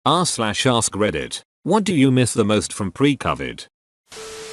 r/AskReddit. What do you miss the most from pre-COVID?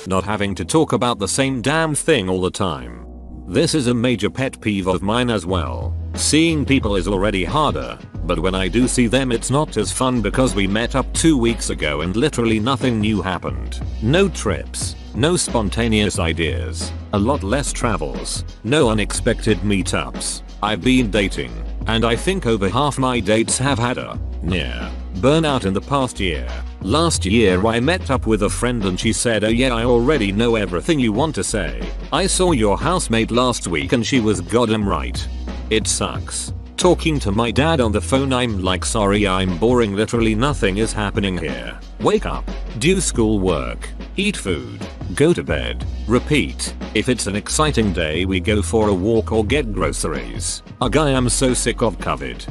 Not having to talk about the same damn thing all the time. This is a major pet peeve of mine as well. Seeing people is already harder, but when I do see them it's not as fun because we met up 2 weeks ago and literally nothing new happened. No trips, no spontaneous ideas, a lot less travels, no unexpected meetups. I've been dating, and I think over half my dates have had a near burnout in the past year. Last year I met up with a friend and she said, "Oh yeah, I already know everything you want to say. I saw your housemate last week and she was goddamn right. It sucks. Talking to my dad on the phone, I'm like, sorry, I'm boring, literally nothing is happening here. Wake up, do school work, eat food, go to bed, repeat. If it's an exciting day we go for a walk or get groceries. Ugh, I am so sick of COVID.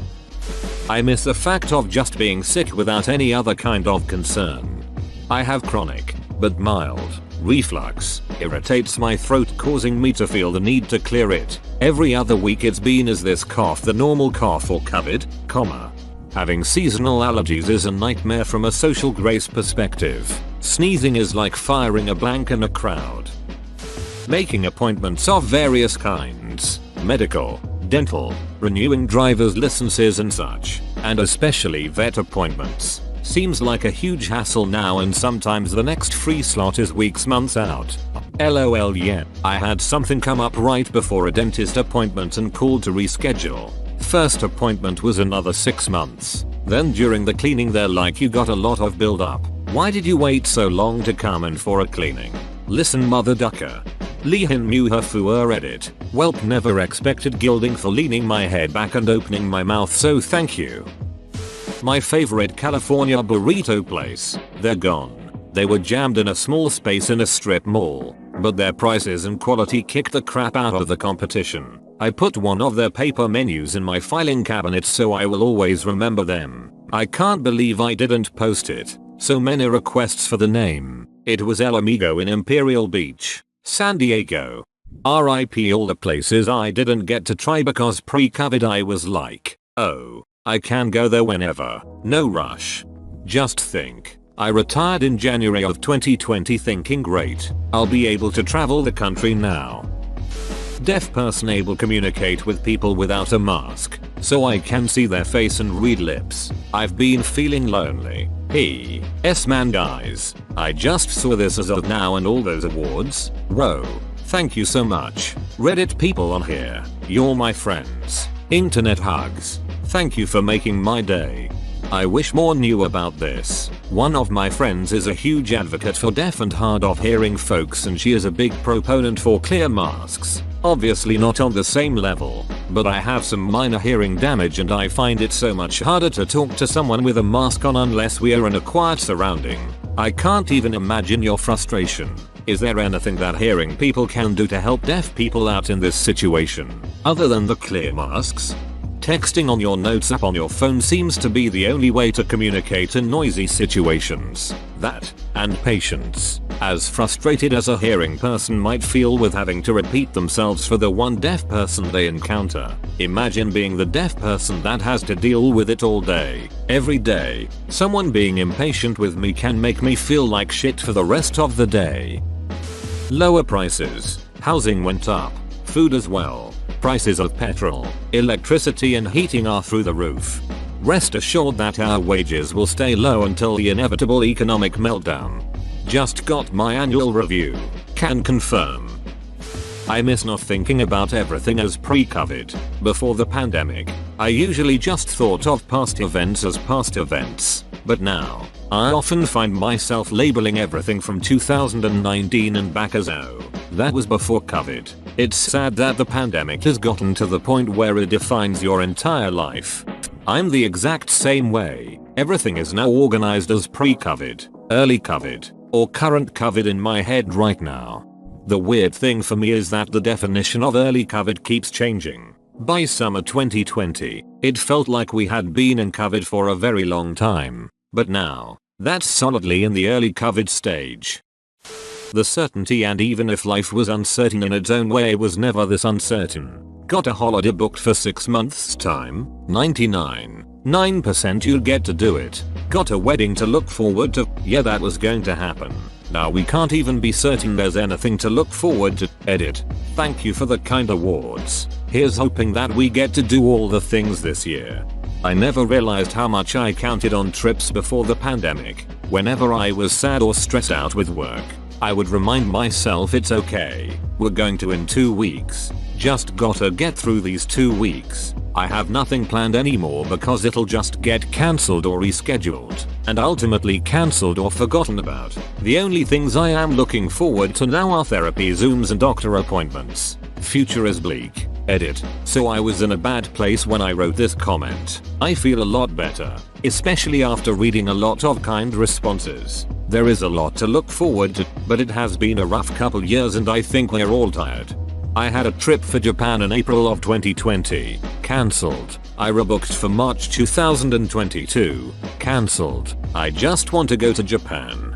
I miss the fact of just being sick without any other kind of concern. I have chronic, but mild, reflux. Irritates my throat, causing me to feel the need to clear it. Every other week it's been, is this cough the normal cough or COVID, Having seasonal allergies is a nightmare from a social grace perspective. Sneezing is like firing a blank in a crowd. Making appointments of various kinds, medical, dental, renewing driver's licenses and such, and especially vet appointments, seems like a huge hassle now, and sometimes the next free slot is weeks, months out. LOL, yeah. I had something come up right before a dentist appointment and called to reschedule. First appointment was another 6 months. Then during the cleaning they're like, you got a lot of build up. Why did you wait so long to come in for a cleaning? Listen, mother ducker. Lihin mu her fu Reddit. Welp, never expected gilding for leaning my head back and opening my mouth, so thank you. My favorite California burrito place, they're gone. They were jammed in a small space in a strip mall, but their prices and quality kicked the crap out of the competition. I put one of their paper menus in my filing cabinet so I will always remember them. I can't believe I didn't post it. So many requests for the name. It was El Amigo in Imperial Beach, San Diego. RIP all the places I didn't get to try because pre-COVID I was like, oh, I can go there whenever, no rush. Just think, I retired in January of 2020 thinking, great, I'll be able to travel the country now. Deaf person able to communicate with people without a mask, so I can see their face and read lips. I've been feeling lonely. Man guys, I just saw this as of now and all those awards. Bro, thank you so much. Reddit people on here, you're my friends. Internet hugs. Thank you for making my day. I wish more knew about this. One of my friends is a huge advocate for deaf and hard of hearing folks, and she is a big proponent for clear masks. Obviously not on the same level, but I have some minor hearing damage and I find it so much harder to talk to someone with a mask on unless we are in a quiet surrounding. I can't even imagine your frustration. Is there anything that hearing people can do to help deaf people out in this situation, other than the clear masks? Texting on your notes app on your phone seems to be the only way to communicate in noisy situations. That, and patience. As frustrated as a hearing person might feel with having to repeat themselves for the one deaf person they encounter, imagine being the deaf person that has to deal with it all day, every day. Someone being impatient with me can make me feel like shit for the rest of the day. Lower prices. Housing went up. Food as well. Prices of petrol, electricity and heating are through the roof. Rest assured that our wages will stay low until the inevitable economic meltdown. Just got my annual review. Can confirm. I miss not thinking about everything as pre-COVID. Before the pandemic, I usually just thought of past events as past events. But now, I often find myself labeling everything from 2019 and back as, oh, that was before COVID. It's sad that the pandemic has gotten to the point where it defines your entire life. I'm the exact same way. Everything is now organized as pre-COVID, early COVID, or current COVID in my head right now. The weird thing for me is that the definition of early COVID keeps changing. By summer 2020, it felt like we had been in COVID for a very long time. But now, that's solidly in the early COVID stage. The certainty, and even if life was uncertain in its own way, was never this uncertain. Got a holiday booked for 6 months time, 99. 9% you'll get to do it. Got a wedding to look forward to. Yeah, that was going to happen. Now we can't even be certain there's anything to look forward to. Edit. Thank you for the kind awards. Here's hoping that we get to do all the things this year. I never realized how much I counted on trips before the pandemic. Whenever I was sad or stressed out with work, I would remind myself it's okay. We're going to in 2 weeks. Just gotta get through these 2 weeks. I have nothing planned anymore because it'll just get cancelled or rescheduled, and ultimately cancelled or forgotten about. The only things I am looking forward to now are therapy, Zooms and doctor appointments. Future is bleak. Edit. So I was in a bad place when I wrote this comment. I feel a lot better, especially after reading a lot of kind responses. There is a lot to look forward to, but it has been a rough couple years and I think we're all tired. I had a trip for Japan in April of 2020. Cancelled. I rebooked for March 2022. Cancelled. I just want to go to Japan.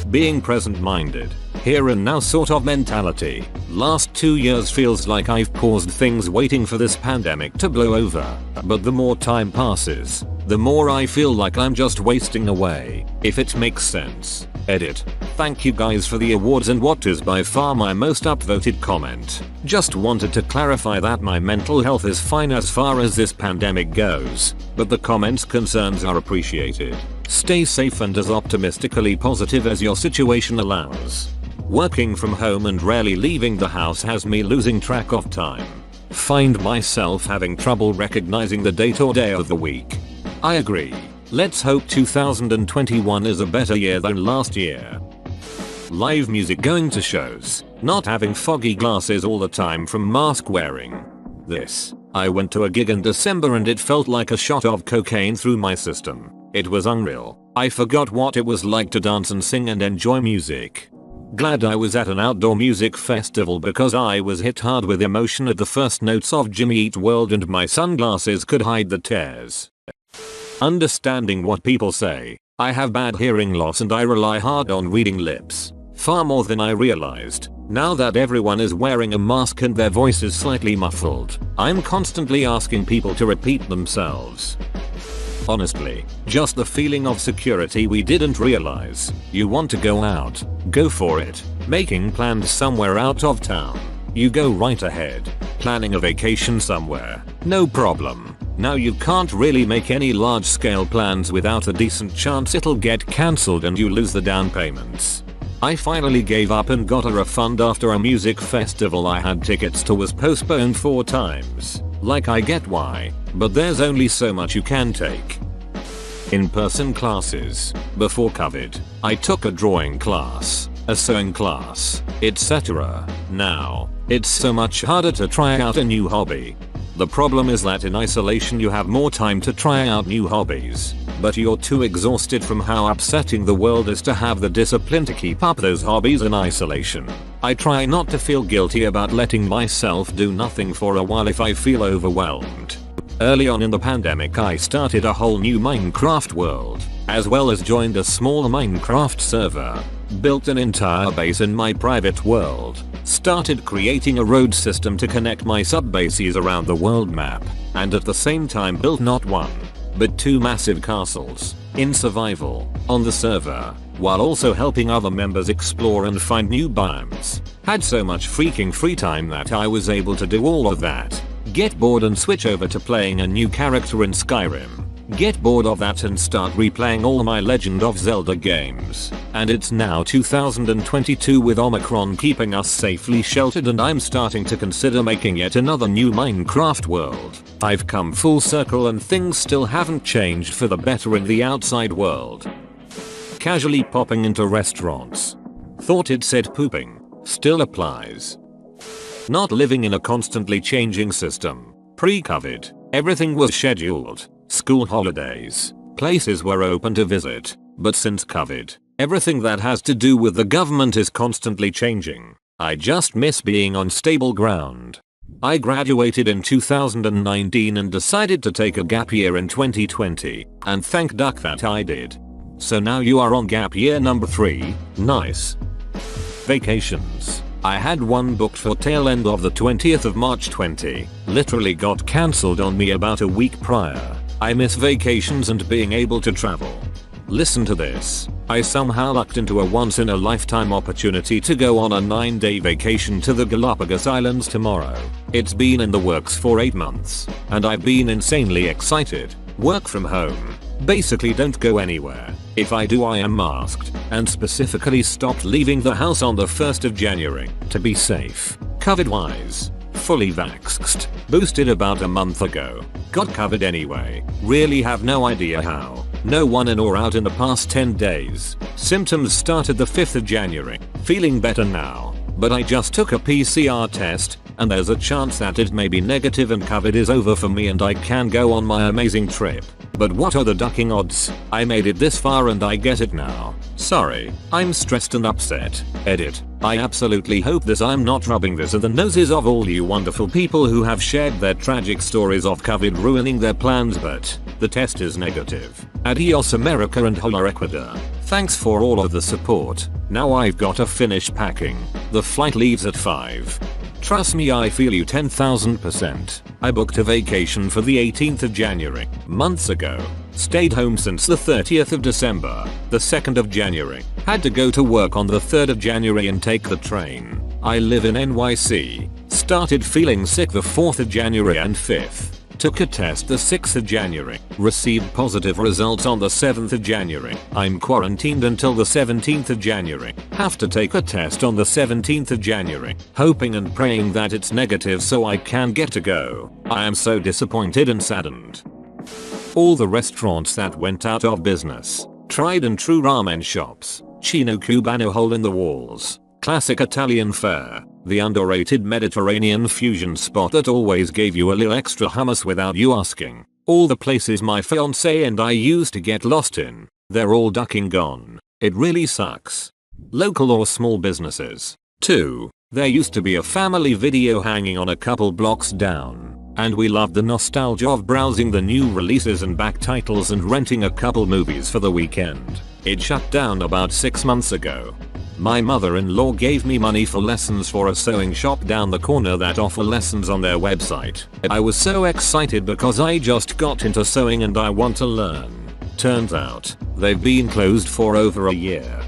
Being present-minded, here and now sort of mentality. Last 2 years feels like I've paused things waiting for this pandemic to blow over. But the more time passes, the more I feel like I'm just wasting away, if it makes sense. Edit. Thank you guys for the awards and what is by far my most upvoted comment. Just wanted to clarify that my mental health is fine as far as this pandemic goes, but the comments' concerns are appreciated. Stay safe and as optimistically positive as your situation allows. Working from home and rarely leaving the house has me losing track of time. Find myself having trouble recognizing the date or day of the week. I agree. Let's hope 2021 is a better year than last year. Live music, going to shows, not having foggy glasses all the time from mask wearing. I went to a gig in December and it felt like a shot of cocaine through my system. It was unreal. I forgot what it was like to dance and sing and enjoy music. Glad I was at an outdoor music festival because I was hit hard with emotion at the first notes of Jimmy Eat World and my sunglasses could hide the tears. Understanding what people say. I have bad hearing loss and I rely hard on reading lips. Far more than I realized. Now that everyone is wearing a mask and their voice is slightly muffled, I'm constantly asking people to repeat themselves. Honestly, just the feeling of security we didn't realize. You want to go out, go for it. Making plans somewhere out of town. You go right ahead. Planning a vacation somewhere. No problem. Now you can't really make any large scale plans without a decent chance it'll get cancelled and you lose the down payments. I finally gave up and got a refund after a music festival I had tickets to was postponed 4 times. Like, I get why, but there's only so much you can take. In-person classes. Before COVID, I took a drawing class, a sewing class, etc. Now, it's so much harder to try out a new hobby. The problem is that in isolation you have more time to try out new hobbies, but you're too exhausted from how upsetting the world is to have the discipline to keep up those hobbies in isolation. I try not to feel guilty about letting myself do nothing for a while if I feel overwhelmed. Early on in the pandemic I started a whole new Minecraft world, as well as joined a small Minecraft server, built an entire base in my private world, started creating a road system to connect my sub-bases around the world map, and at the same time built not 1, but 2 massive castles, in survival, on the server, while also helping other members explore and find new biomes. Had so much freaking free time that I was able to do all of that. Get bored and switch over to playing a new character in Skyrim. Get bored of that and start replaying all my Legend of Zelda games. And it's now 2022 with Omicron keeping us safely sheltered and I'm starting to consider making yet another new Minecraft world. I've come full circle and things still haven't changed for the better in the outside world. Casually popping into restaurants. Thought it said pooping. Still applies. Not living in a constantly changing system. Pre-COVID, everything was scheduled. School holidays, places were open to visit, but since COVID, everything that has to do with the government is constantly changing. I just miss being on stable ground. I graduated in 2019 and decided to take a gap year in 2020, and thank duck that I did. So now you are on gap year number 3, nice. Vacations. I had one booked for tail end of the 20th of March 20, literally got cancelled on me about a week prior. I miss vacations and being able to travel. Listen to this. I somehow lucked into a once-in-a-lifetime opportunity to go on a 9-day vacation to the Galapagos Islands tomorrow. It's been in the works for 8 months, and I've been insanely excited. Work from home. Basically don't go anywhere. If I do I am masked, and specifically stopped leaving the house on the 1st of January to be safe. COVID-wise. Fully vaxxed. Boosted about a month ago. Got COVID anyway. Really have no idea how. No one in or out in the past 10 days. Symptoms started the 5th of January. Feeling better now. But I just took a PCR test, and there's a chance that it may be negative and COVID is over for me and I can go on my amazing trip. But what are the ducking odds? I made it this far and I get it now. Sorry, I'm stressed and upset. Edit. I absolutely hope this I'm not rubbing this in the noses of all you wonderful people who have shared their tragic stories of COVID ruining their plans, but the test is negative. Adios America and hola Ecuador. Thanks for all of the support. Now I've gotta finish packing. The flight leaves at 5. Trust me, I feel you 10,000%. I booked a vacation for the 18th of January, months ago. Stayed home since the 30th of December, the 2nd of January. Had to go to work on the 3rd of January and take the train. I live in NYC. Started feeling sick the 4th of January and 5th. Took a test the 6th of January. Received positive results on the 7th of January. I'm quarantined until the 17th of January. Have to take a test on the 17th of January. Hoping and praying that it's negative so I can get to go. I am so disappointed and saddened. All the restaurants that went out of business. Tried and true ramen shops. Chino Cubano hole in the walls. Classic Italian fare. The underrated Mediterranean fusion spot that always gave you a little extra hummus without you asking. All the places my fiance and I used to get lost in. They're all ducking gone. It really sucks. Local or small businesses. 2. There used to be a family video hanging on a couple blocks down. And we loved the nostalgia of browsing the new releases and back titles and renting a couple movies for the weekend. It shut down about 6 months ago. My mother-in-law gave me money for lessons for a sewing shop down the corner that offer lessons on their website. I was so excited because I just got into sewing and I want to learn. Turns out, they've been closed for over a year.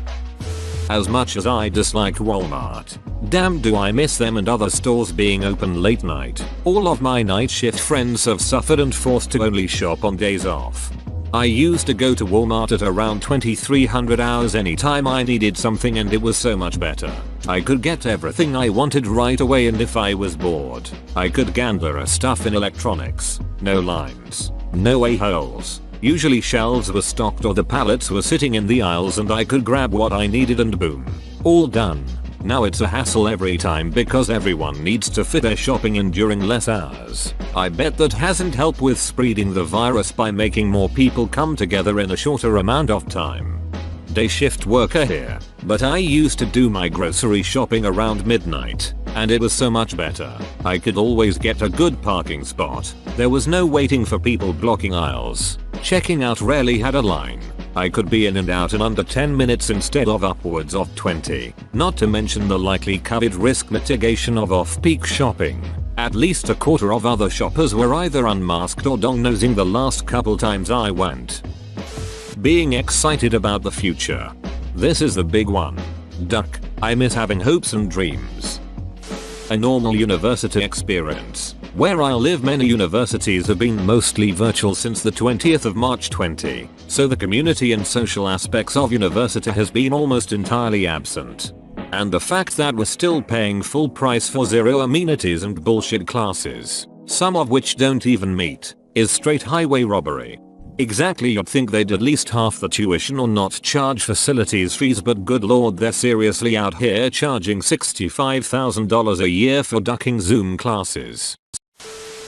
As much as I dislike Walmart, damn do I miss them and other stores being open late night. All of my night shift friends have suffered and forced to only shop on days off. I used to go to Walmart at around 2300 hours anytime I needed something and it was so much better. I could get everything I wanted right away and if I was bored, I could gander at stuff in electronics. No lines. No a-holes. Usually shelves were stocked or the pallets were sitting in the aisles and I could grab what I needed and boom. All done. Now it's a hassle every time because everyone needs to fit their shopping in during less hours. I bet that hasn't helped with spreading the virus by making more people come together in a shorter amount of time. Day shift worker here, but I used to do my grocery shopping around midnight, and it was so much better. I could always get a good parking spot. There was no waiting for people blocking aisles. Checking out rarely had a line. I could be in and out in under 10 minutes instead of upwards of 20. Not to mention the likely COVID risk mitigation of off-peak shopping. At least a quarter of other shoppers were either unmasked or dong-nosing the last couple times I went. Being excited about the future. This is the big one. Duck. I miss having hopes and dreams. A normal university experience. Where I live, many universities have been mostly virtual since the 20th of March 20, so the community and social aspects of university has been almost entirely absent. And the fact that we're still paying full price for zero amenities and bullshit classes, some of which don't even meet, is straight highway robbery. Exactly, you'd think they'd at least half the tuition or not charge facilities fees, but good lord, they're seriously out here charging $65,000 a year for ducking Zoom classes.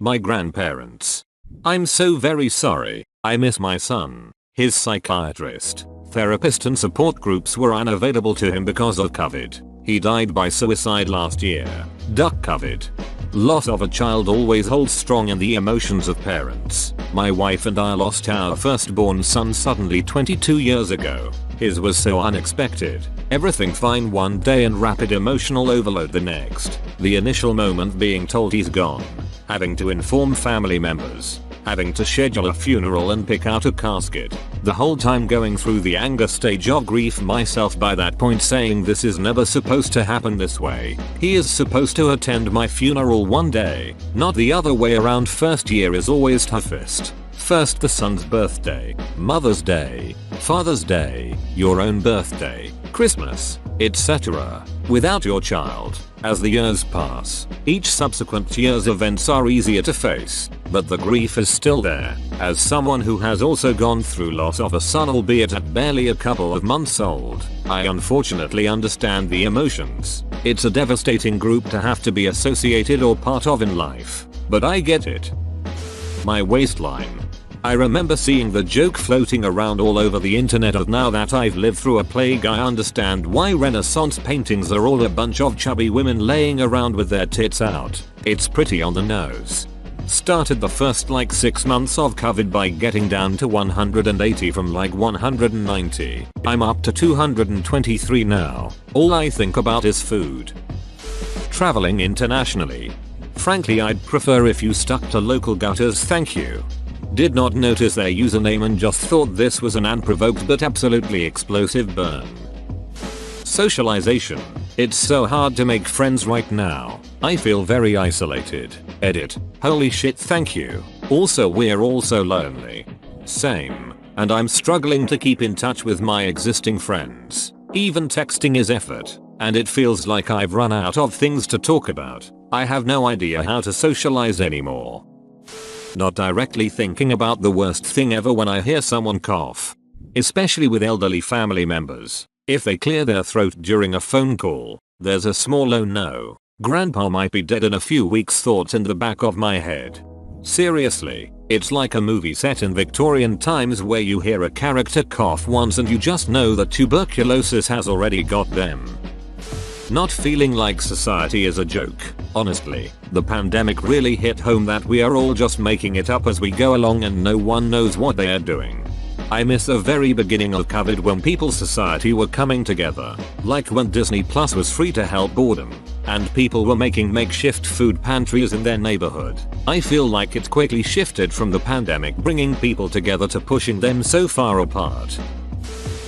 My grandparents. I'm so very sorry. I miss my son. His psychiatrist, therapist and support groups were unavailable to him because of COVID. He died by suicide last year. Duck COVID. Loss of a child always holds strong in the emotions of parents. My wife and I lost our firstborn son suddenly 22 years ago. His was so unexpected. Everything fine one day and rapid emotional overload the next. The initial moment being told he's gone. Having to inform family members. having to schedule a funeral and pick out a casket, the whole time going through the anger stage of grief myself, by that point saying this is never supposed to happen this way. He is supposed to attend my funeral one day, not the other way around. First year is always toughest. First the son's birthday, Mother's Day, Father's Day, your own birthday, Christmas, etc. Without your child, as the years pass, each subsequent year's events are easier to face, but the grief is still there. As someone who has also gone through loss of a son, albeit at barely a couple of months old, I unfortunately understand the emotions. It's a devastating group to have to be associated or part of in life, but I get it. My waistline. I remember seeing the joke floating around all over the internet of, now that I've lived through a plague I understand why Renaissance paintings are all a bunch of chubby women laying around with their tits out. It's pretty on the nose. Started the first 6 months of COVID by getting down to 180 from 190. I'm up to 223 now. All I think about is food. Traveling internationally. Frankly, I'd prefer if you stuck to local gutters, thank you. Did not notice their username and just thought this was an unprovoked but absolutely explosive burn. Socialization. It's so hard to make friends right now. I feel very isolated. Edit. Holy shit, thank you. Also, we're all so lonely. Same. And I'm struggling to keep in touch with my existing friends. Even texting is effort. And it feels like I've run out of things to talk about. I have no idea how to socialize anymore. Not directly thinking about the worst thing ever when I hear someone cough. Especially with elderly family members. If they clear their throat during a phone call, there's a small oh no, grandpa might be dead in a few weeks thoughts in the back of my head. Seriously, it's like a movie set in Victorian times where you hear a character cough once and you just know that tuberculosis has already got them. Not feeling like society is a joke. Honestly, the pandemic really hit home that we are all just making it up as we go along and no one knows what they are doing. I miss the very beginning of COVID when people's society were coming together, like when Disney Plus was free to help boredom, and people were making makeshift food pantries in their neighborhood. I feel like it quickly shifted from the pandemic bringing people together to pushing them so far apart.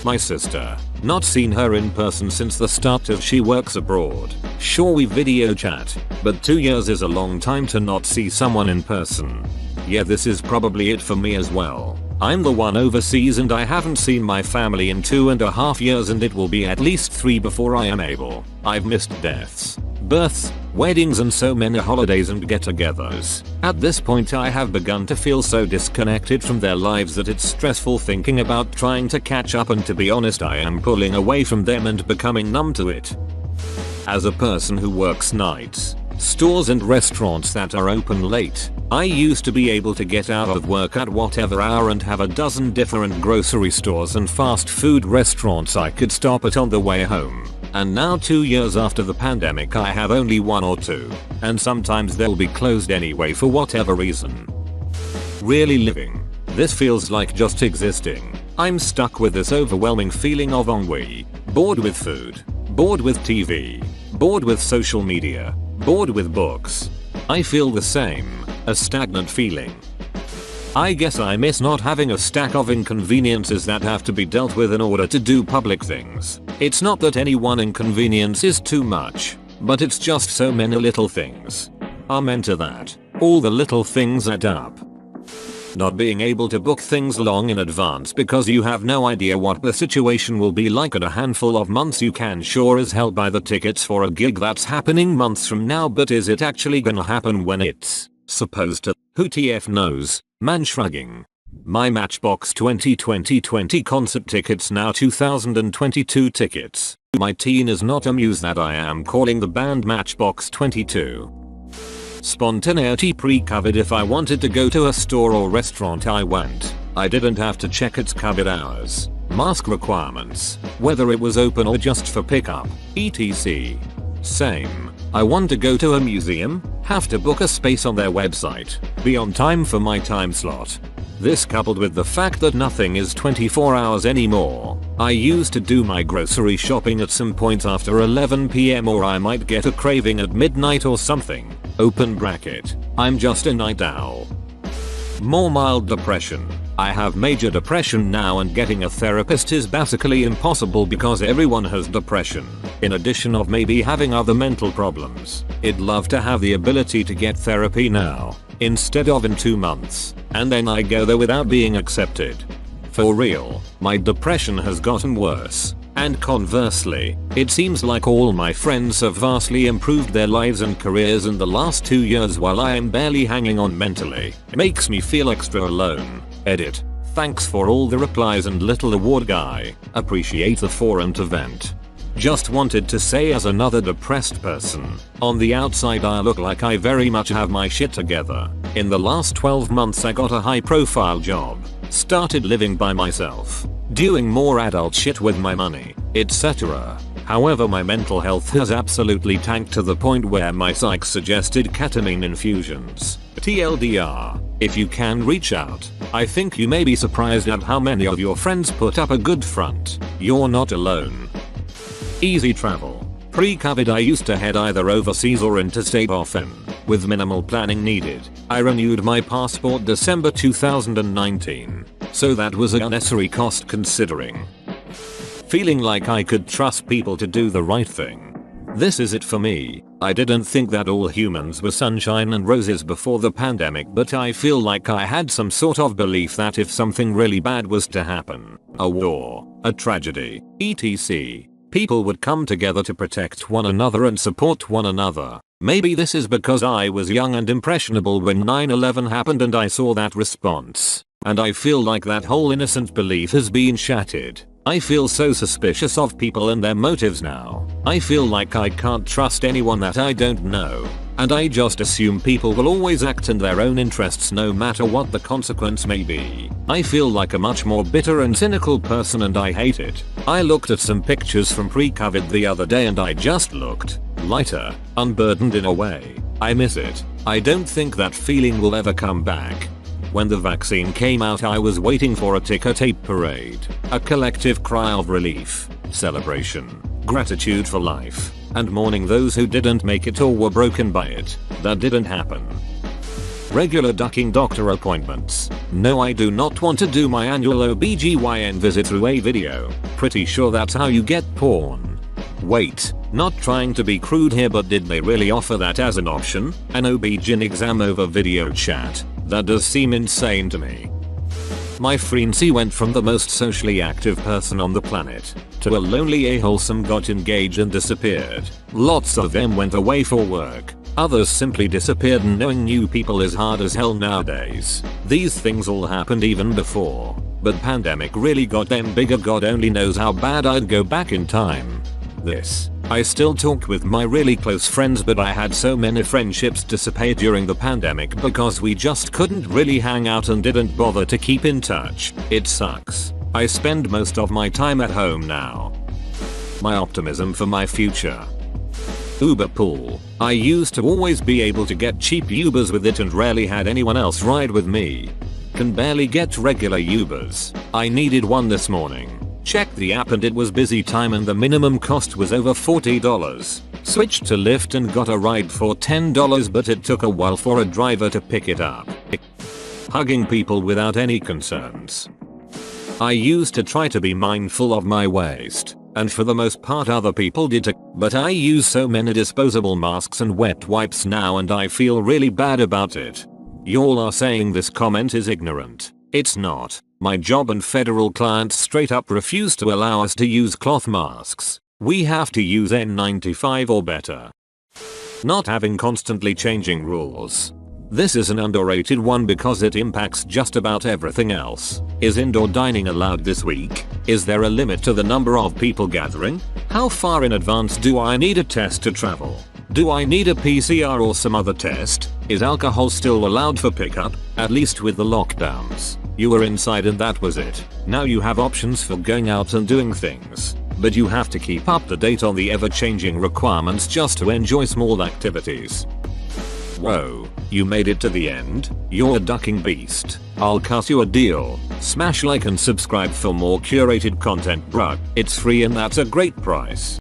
My sister. Not seen her in person since the start of she works abroad. Sure, we video chat, but 2 years is a long time to not see someone in person. Yeah, this is probably it for me as well. I'm the one overseas and I haven't seen my family in 2.5 years, and it will be at least 3 before I am able. I've missed deaths, births, weddings and so many holidays and get-togethers. At this point I have begun to feel so disconnected from their lives that it's stressful thinking about trying to catch up, and to be honest I am pulling away from them and becoming numb to it. As a person who works nights, stores and restaurants that are open late, I used to be able to get out of work at whatever hour and have a dozen different grocery stores and fast food restaurants I could stop at on the way home. And now 2 years after the pandemic I have only 1 or 2, and sometimes they'll be closed anyway for whatever reason. Really living. This feels like just existing. I'm stuck with this overwhelming feeling of ennui. Bored with food. Bored with TV. Bored with social media. Bored with books. I feel the same. A stagnant feeling. I guess I miss not having a stack of inconveniences that have to be dealt with in order to do public things. It's not that any one inconvenience is too much, but it's just so many little things. Amen to that. All the little things add up. Not being able to book things long in advance because you have no idea what the situation will be like in a handful of months. You can sure as hell buy the tickets for a gig that's happening months from now, but is it actually gonna happen when it's supposed to? Who TF knows? Man shrugging. My Matchbox 2020 concert tickets now 2022 tickets. My teen is not amused that I am calling the band Matchbox 22. Spontaneity pre-COVID. If I wanted to go to a store or restaurant I went. I didn't have to check its COVID hours, mask requirements, whether it was open or just for pickup, etc. Same. I want to go to a museum, have to book a space on their website, be on time for my time slot. This coupled with the fact that nothing is 24 hours anymore. I used to do my grocery shopping at some point after 11 PM, or I might get a craving at midnight or something. Open bracket. I'm just a night owl. More mild depression. I have major depression now and getting a therapist is basically impossible because everyone has depression. In addition of maybe having other mental problems. I'd love to have the ability to get therapy now, instead of in 2 months, and then I go there without being accepted. For real, my depression has gotten worse. And conversely, it seems like all my friends have vastly improved their lives and careers in the last 2 years while I am barely hanging on mentally. It makes me feel extra alone. Edit. Thanks for all the replies and little award guy. Appreciate the forum to vent. Just wanted to say as another depressed person, on the outside I look like I very much have my shit together. In the last 12 months I got a high profile job, started living by myself, doing more adult shit with my money, etc. However, my mental health has absolutely tanked to the point where my psych suggested ketamine infusions. TLDR, if you can reach out, I think you may be surprised at how many of your friends put up a good front. You're not alone. Easy travel. Pre-COVID I used to head either overseas or interstate often, with minimal planning needed. I renewed my passport December 2019, so that was a unnecessary cost considering. Feeling like I could trust people to do the right thing. This is it for me. I didn't think that all humans were sunshine and roses before the pandemic, but I feel like I had some sort of belief that if something really bad was to happen, a war, a tragedy, etc., people would come together to protect one another and support one another. Maybe this is because I was young and impressionable when 9/11 happened and I saw that response. And I feel like that whole innocent belief has been shattered. I feel so suspicious of people and their motives now. I feel like I can't trust anyone that I don't know. And I just assume people will always act in their own interests no matter what the consequence may be. I feel like a much more bitter and cynical person and I hate it. I looked at some pictures from pre-COVID the other day and I just looked lighter, unburdened in a way. I miss it. I don't think that feeling will ever come back. When the vaccine came out I was waiting for a ticker tape parade, a collective cry of relief, celebration, gratitude for life, and mourning those who didn't make it or were broken by it. That didn't happen. Regular ducking doctor appointments. No, I do not want to do my annual OBGYN visit through a video. Pretty sure that's how you get porn. Wait, not trying to be crude here, but did they really offer that as an option? An OB-GYN exam over video chat? That does seem insane to me. My friendsy went from the most socially active person on the planet to a lonely a-hole. Some got engaged and disappeared. Lots of them went away for work. Others simply disappeared, and knowing new people is hard as hell nowadays. These things all happened even before, but pandemic really got them bigger. God only knows how bad I'd go back in time. I still talk with my really close friends, but I had so many friendships dissipate during the pandemic because we just couldn't really hang out and didn't bother to keep in touch. It sucks. I spend most of my time at home now. My optimism for my future. Uber pool. I used to always be able to get cheap Ubers with it and rarely had anyone else ride with me. Can barely get regular Ubers. I needed one this morning. Checked the app and it was busy time and the minimum cost was over $40. Switched to Lyft and got a ride for $10, but it took a while for a driver to pick it up. Hugging people without any concerns. I used to try to be mindful of my waste, and for the most part other people did too, but I use so many disposable masks and wet wipes now and I feel really bad about it. Y'all are saying this comment is ignorant. It's not. My job and federal clients straight up refuse to allow us to use cloth masks. We have to use N95 or better. Not having constantly changing rules. This is an underrated one because it impacts just about everything else. Is indoor dining allowed this week? Is there a limit to the number of people gathering? How far in advance do I need a test to travel? Do I need a PCR or some other test? Is alcohol still allowed for pickup, at least with the lockdowns? You were inside and that was it. Now you have options for going out and doing things, but you have to keep up to date on the ever-changing requirements just to enjoy small activities. Whoa, you made it to the end? You're a ducking beast. I'll cut you a deal. Smash like and subscribe for more curated content, bruh. It's free and that's a great price.